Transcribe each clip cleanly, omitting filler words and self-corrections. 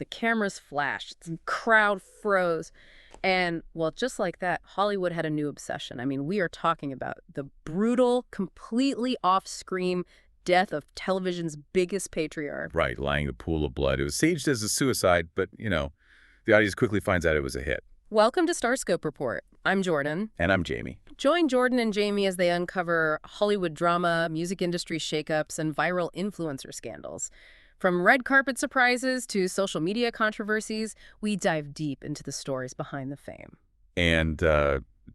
The cameras flashed, the crowd froze. And, well, just like that, Hollywood had a new obsession. I mean, we are talking about the brutal, completely off-screen death of television's biggest patriarch. Right, lying in a pool of blood. It was staged as a suicide, but, the audience quickly finds out it was a hit. Welcome to Starscope Report. I'm Jordan. And I'm Jamie. Join Jordan and Jamie as they uncover Hollywood drama, music industry shakeups, and viral influencer scandals. From red carpet surprises to social media controversies, we dive deep into the stories behind the fame. And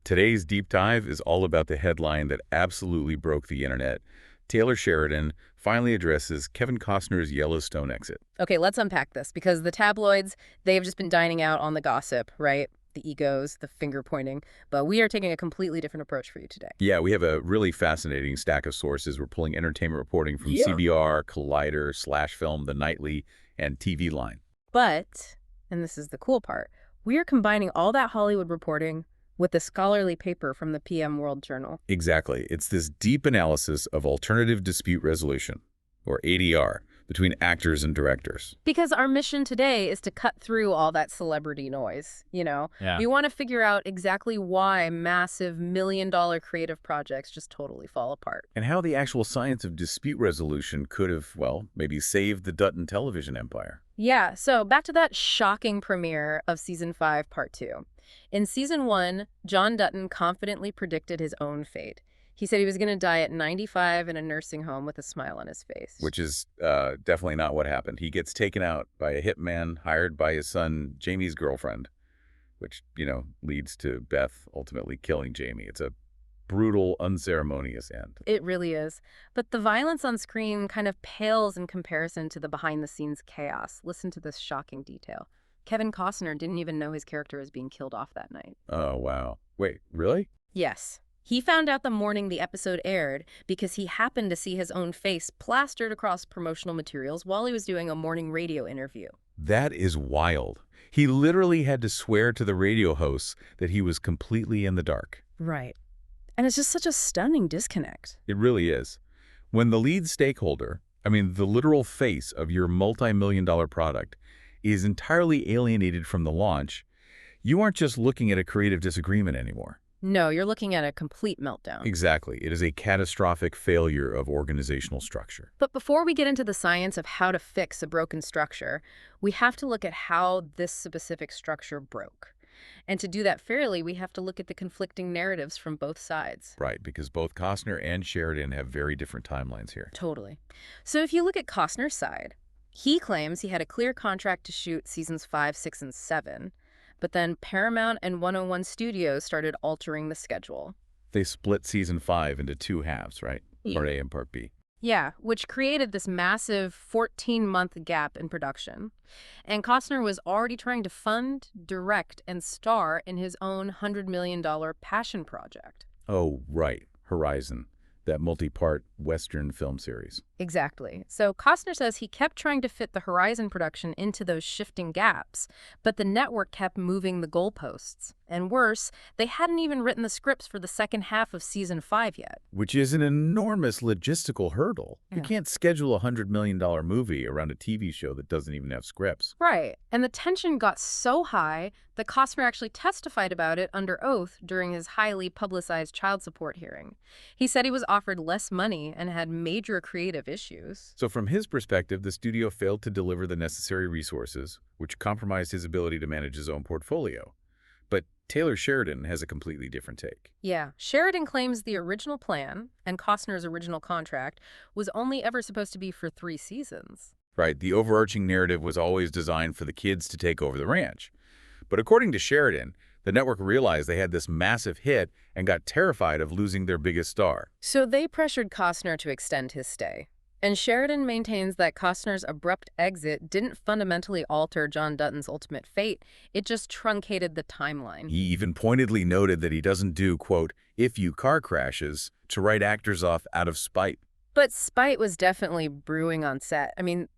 today's deep dive is all about the headline that absolutely broke the internet. Taylor Sheridan finally addresses Kevin Costner's Yellowstone exit. Okay, let's unpack this, because the tabloids, they've just been dining out on the gossip, right? The egos, the finger-pointing. But we are taking a completely different approach for you today. Yeah, we have a really fascinating stack of sources. We're pulling entertainment reporting from CBR, Collider, Slash Film, The Nightly, and TV Line. But, and this is the cool part, we are combining all that Hollywood reporting with a scholarly paper from the PM World Journal. Exactly. It's this deep analysis of alternative dispute resolution, or ADR, between actors and directors. Because our mission today is to cut through all that celebrity noise, Yeah. We want to figure out exactly why massive million-dollar creative projects just totally fall apart. And how the actual science of dispute resolution could have, well, maybe saved the Dutton television empire. Yeah, so back to that shocking premiere of Season 5, Part 2. In Season 1, John Dutton confidently predicted his own fate. He said he was going to die at 95 in a nursing home with a smile on his face. Which is definitely not what happened. He gets taken out by a hitman hired by his son, Jamie's girlfriend, which, leads to Beth ultimately killing Jamie. It's a brutal, unceremonious end. It really is. But the violence on screen kind of pales in comparison to the behind-the-scenes chaos. Listen to this shocking detail. Kevin Costner didn't even know his character was being killed off that night. Oh, wow. Wait, really? Yes. He found out the morning the episode aired because he happened to see his own face plastered across promotional materials while he was doing a morning radio interview. That is wild. He literally had to swear to the radio hosts that he was completely in the dark. Right. And it's just such a stunning disconnect. It really is. When the lead stakeholder, the literal face of your multi-million-dollar product, is entirely alienated from the launch, you aren't just looking at a creative disagreement anymore. No, you're looking at a complete meltdown. Exactly. It is a catastrophic failure of organizational structure. But before we get into the science of how to fix a broken structure, we have to look at how this specific structure broke. And to do that fairly, we have to look at the conflicting narratives from both sides. Right, because both Costner and Sheridan have very different timelines here. Totally. So if you look at Costner's side, he claims he had a clear contract to shoot Seasons 5, 6, and 7. But then Paramount and 101 Studios started altering the schedule. They split Season 5 into two halves, right? Part A and Part B. Yeah, which created this massive 14-month gap in production. And Costner was already trying to fund, direct, and star in his own $100 million passion project. Oh, right. Horizon. That multi-part Western film series. Exactly. So Costner says he kept trying to fit the Horizon production into those shifting gaps, but the network kept moving the goalposts. And worse, they hadn't even written the scripts for the second half of Season 5 yet. Which is an enormous logistical hurdle. Yeah. You can't schedule a $100 million movie around a TV show that doesn't even have scripts. Right. And the tension got so high that Costner actually testified about it under oath during his highly publicized child support hearing. He said he was offered less money and had major creative issues. So from his perspective, the studio failed to deliver the necessary resources, which compromised his ability to manage his own portfolio. But Taylor Sheridan has a completely different take. Yeah, Sheridan claims the original plan and Costner's original contract was only ever supposed to be for 3 seasons. Right, the overarching narrative was always designed for the kids to take over the ranch. But according to Sheridan, the network realized they had this massive hit and got terrified of losing their biggest star. So they pressured Costner to extend his stay. And Sheridan maintains that Costner's abrupt exit didn't fundamentally alter John Dutton's ultimate fate. It just truncated the timeline. He even pointedly noted that he doesn't do, quote, "if you car crashes," to write actors off out of spite. But spite was definitely brewing on set.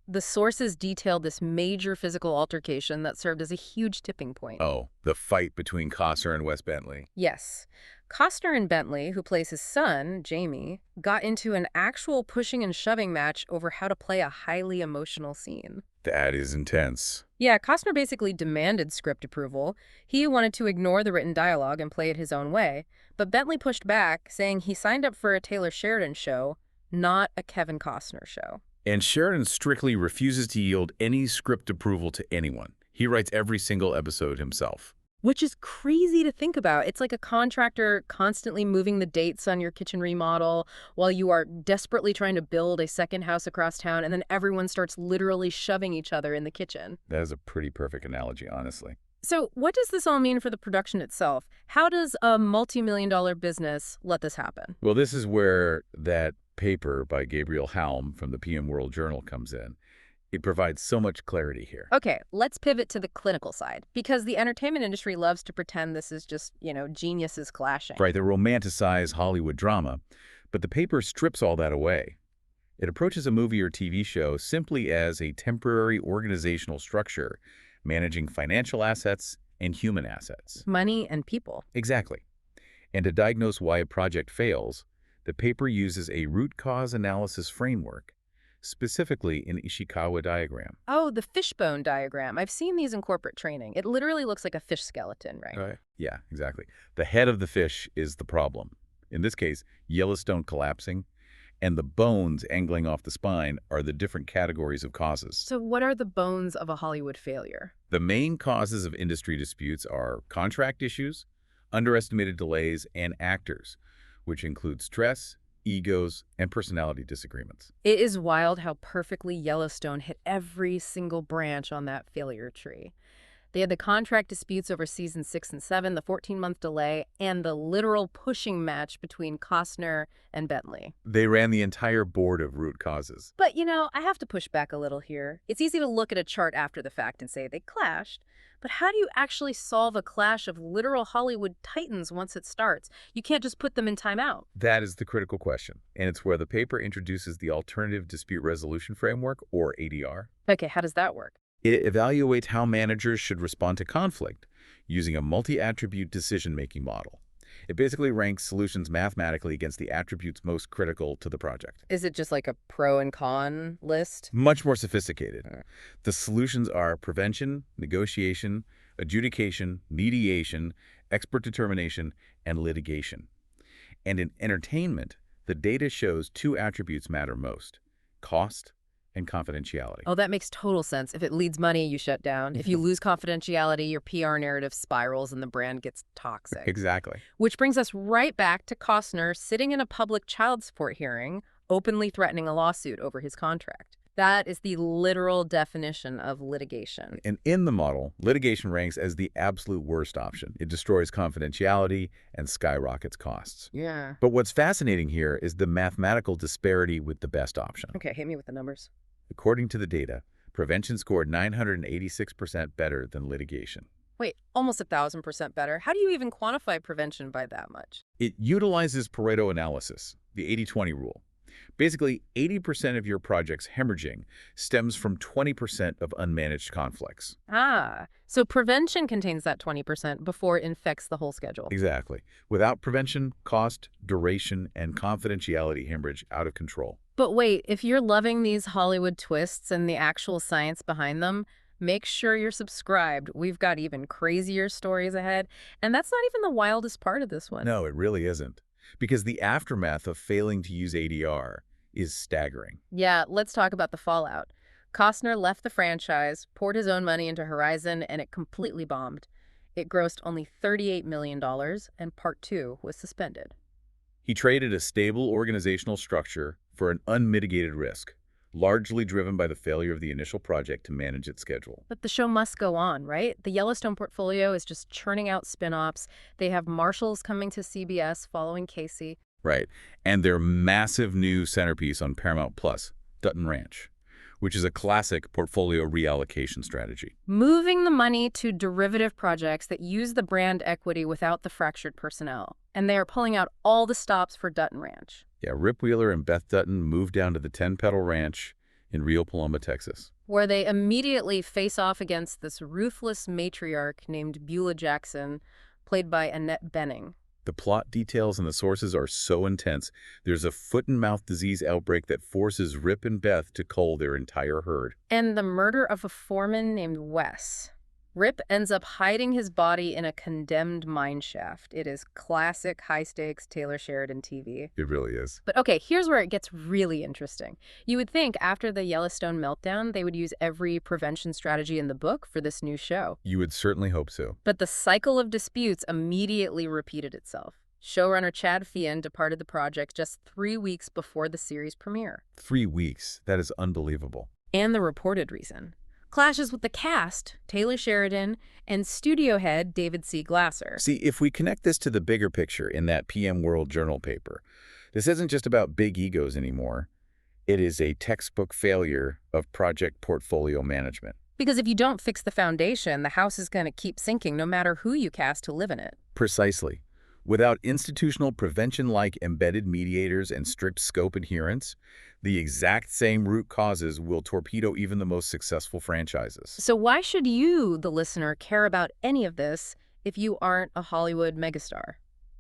The sources detailed this major physical altercation that served as a huge tipping point. Oh, the fight between Costner and Wes Bentley. Yes. Costner and Bentley, who plays his son, Jamie, got into an actual pushing and shoving match over how to play a highly emotional scene. That is intense. Yeah, Costner basically demanded script approval. He wanted to ignore the written dialogue and play it his own way. But Bentley pushed back, saying he signed up for a Taylor Sheridan show, not a Kevin Costner show. And Sheridan strictly refuses to yield any script approval to anyone. He writes every single episode himself. Which is crazy to think about. It's like a contractor constantly moving the dates on your kitchen remodel while you are desperately trying to build a second house across town, and then everyone starts literally shoving each other in the kitchen. That is a pretty perfect analogy, honestly. So what does this all mean for the production itself? How does a multi-million-dollar business let this happen? Well, this is where that paper by Gabriel Halm from the PM World Journal comes in. It provides so much clarity here. Okay, let's pivot to the clinical side, because the entertainment industry loves to pretend this is just, geniuses clashing. Right, they romanticize Hollywood drama, but the paper strips all that away. It approaches a movie or TV show simply as a temporary organizational structure, managing financial assets and human assets. Money and people. Exactly. And to diagnose why a project fails, the paper uses a root cause analysis framework, specifically an Ishikawa diagram. Oh, the fishbone diagram. I've seen these in corporate training. It literally looks like a fish skeleton, right? Right. Yeah, exactly. The head of the fish is the problem. In this case, Yellowstone collapsing, and the bones angling off the spine are the different categories of causes. So what are the bones of a Hollywood failure? The main causes of industry disputes are contract issues, underestimated delays, and actors, which include stress, egos, and personality disagreements. It is wild how perfectly Yellowstone hit every single branch on that failure tree. They had the contract disputes over seasons 6 and 7, the 14-month delay, and the literal pushing match between Costner and Bentley. They ran the entire board of root causes. But, I have to push back a little here. It's easy to look at a chart after the fact and say they clashed. But how do you actually solve a clash of literal Hollywood titans once it starts? You can't just put them in timeout. That is the critical question, and it's where the paper introduces the Alternative Dispute Resolution Framework, or ADR. Okay, how does that work? It evaluates how managers should respond to conflict using a multi-attribute decision-making model. It basically ranks solutions mathematically against the attributes most critical to the project. Is it just like a pro and con list? Much more sophisticated. The solutions are prevention, negotiation, adjudication, mediation, expert determination, and litigation. And in entertainment, the data shows two attributes matter most: cost and confidentiality. Oh, that makes total sense. If it leads money, you shut down. If you lose confidentiality, your PR narrative spirals and the brand gets toxic. Exactly. Which brings us right back to Costner sitting in a public child support hearing, openly threatening a lawsuit over his contract. That is the literal definition of litigation. And in the model, litigation ranks as the absolute worst option. It destroys confidentiality and skyrockets costs. Yeah. But what's fascinating here is the mathematical disparity with the best option. Okay, hit me with the numbers. According to the data, prevention scored 986% better than litigation. Wait, almost 1,000% better. How do you even quantify prevention by that much? It utilizes Pareto analysis, the 80-20 rule. Basically, 80% of your project's hemorrhaging stems from 20% of unmanaged conflicts. Ah, so prevention contains that 20% before it infects the whole schedule. Exactly. Without prevention, cost, duration, and confidentiality hemorrhage out of control. But wait, if you're loving these Hollywood twists and the actual science behind them, make sure you're subscribed. We've got even crazier stories ahead. And that's not even the wildest part of this one. No, it really isn't. Because the aftermath of failing to use ADR is staggering. Yeah, let's talk about the fallout. Costner left the franchise, poured his own money into Horizon, and it completely bombed. It grossed only $38 million, and Part 2 was suspended. He traded a stable organizational structure for an unmitigated risk, largely driven by the failure of the initial project to manage its schedule. But the show must go on, right? The Yellowstone portfolio is just churning out spin-offs. They have Marshals coming to CBS following Casey. Right. And their massive new centerpiece on Paramount Plus, Dutton Ranch, which is a classic portfolio reallocation strategy. Moving the money to derivative projects that use the brand equity without the fractured personnel. And they are pulling out all the stops for Dutton Ranch. Yeah, Rip Wheeler and Beth Dutton moved down to the 10-Petal Ranch in Rio Paloma, Texas, where they immediately face off against this ruthless matriarch named Beulah Jackson, played by Annette Bening. The plot details and the sources are so intense. There's a foot-and-mouth disease outbreak that forces Rip and Beth to cull their entire herd. And the murder of a foreman named Wes. Rip ends up hiding his body in a condemned mine shaft. It is classic high-stakes Taylor Sheridan TV. It really is. But okay, here's where it gets really interesting. You would think after the Yellowstone meltdown, they would use every prevention strategy in the book for this new show. You would certainly hope so. But the cycle of disputes immediately repeated itself. Showrunner Chad Fian departed the project just 3 weeks before the series premiere. 3 weeks. That is unbelievable. And the reported reason: clashes with the cast, Taylor Sheridan, and studio head David C. Glasser. See, if we connect this to the bigger picture in that PM World Journal paper, this isn't just about big egos anymore. It is a textbook failure of project portfolio management. Because if you don't fix the foundation, the house is going to keep sinking no matter who you cast to live in it. Precisely. Without institutional prevention like embedded mediators and strict scope adherence, the exact same root causes will torpedo even the most successful franchises. So why should you, the listener, care about any of this if you aren't a Hollywood megastar?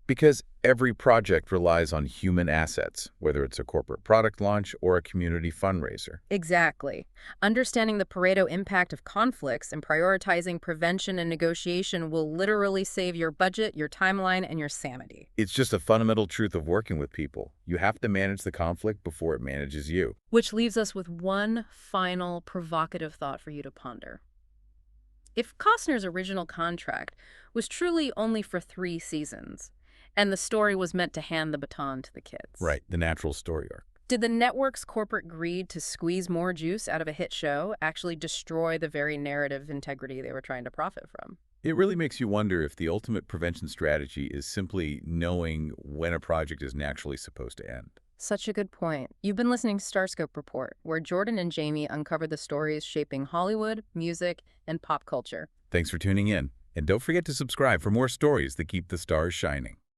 Because every project relies on human assets, whether it's a corporate product launch or a community fundraiser. Exactly. Understanding the Pareto impact of conflicts and prioritizing prevention and negotiation will literally save your budget, your timeline, and your sanity. It's just a fundamental truth of working with people. You have to manage the conflict before it manages you. Which leaves us with one final provocative thought for you to ponder. If Costner's original contract was truly only for 3 seasons, and the story was meant to hand the baton to the kids. Right, the natural story arc. Did the network's corporate greed to squeeze more juice out of a hit show actually destroy the very narrative integrity they were trying to profit from? It really makes you wonder if the ultimate prevention strategy is simply knowing when a project is naturally supposed to end. Such a good point. You've been listening to Starscope Report, where Jordan and Jamie uncover the stories shaping Hollywood, music, and pop culture. Thanks for tuning in. And don't forget to subscribe for more stories that keep the stars shining.